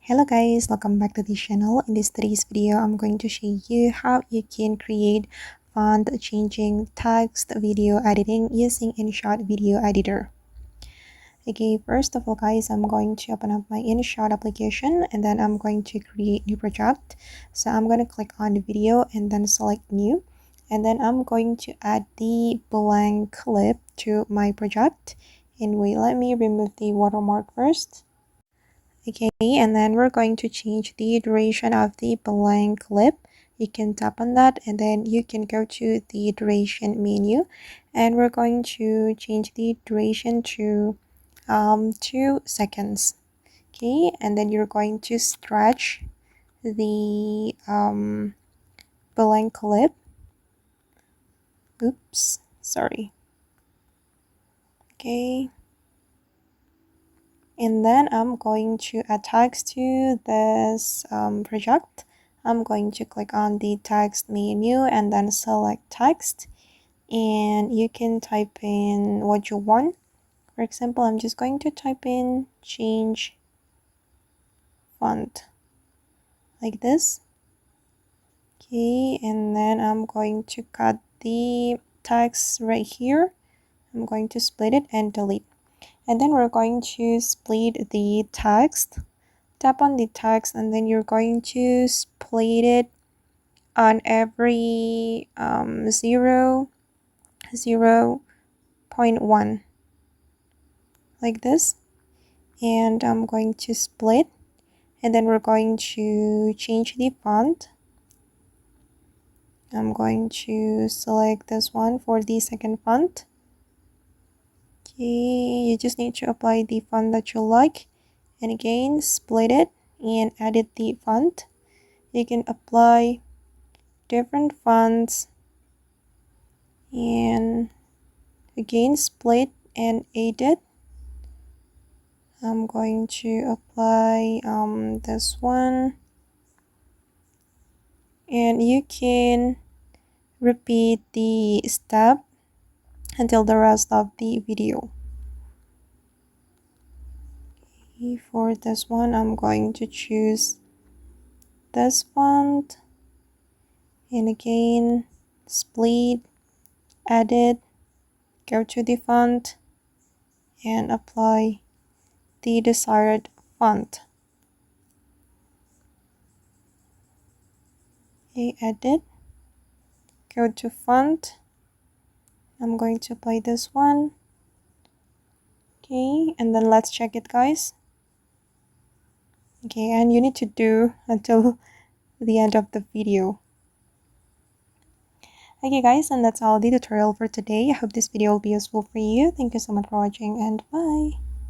Hello guys, welcome back to the channel. In this today's video, I'm going to show you how you can create font changing, text, video editing using InShot video editor. Okay, first of all guys, I'm going to open up my InShot application and then I'm going to create new project. So I'm going to click on the video and then select new, and then I'm going to add the blank clip to my project. And wait, let me remove the watermark first. Okay, and then we're going to change the duration of the blank clip. You can tap on that and then you can go to the duration menu, and we're going to change the duration to 2 seconds. Okay, and then you're going to stretch the blank clip. Oops, sorry. Okay, and then I'm going to add text to this project. I'm going to click on the text menu and then select text, and you can type in what you want. For example, I'm just going to type in change font like this. Okay, and then I'm going to cut the text right here. I'm going to split it and delete. And then we're going to split the text. Tap on the text and then you're going to split it on every 0.1 like this, and I'm going to split, and then we're going to change the font. I'm going to select this one for the second font. Okay, you just need to apply the font that you like, and again split it and edit the font. You can apply different fonts and again split and edit. I'm going to apply this one, and you can repeat the step until the rest of the video. Okay, for this one I'm going to choose this font, and again split, edit, go to the font and apply the desired font. Okay, edit, go to font. I'm going to apply this one. Okay, and then let's check it guys. Okay, and you need to do until the end of the video. Okay guys, and that's all the tutorial for today. I hope this video will be useful for you. Thank you so much for watching, and bye.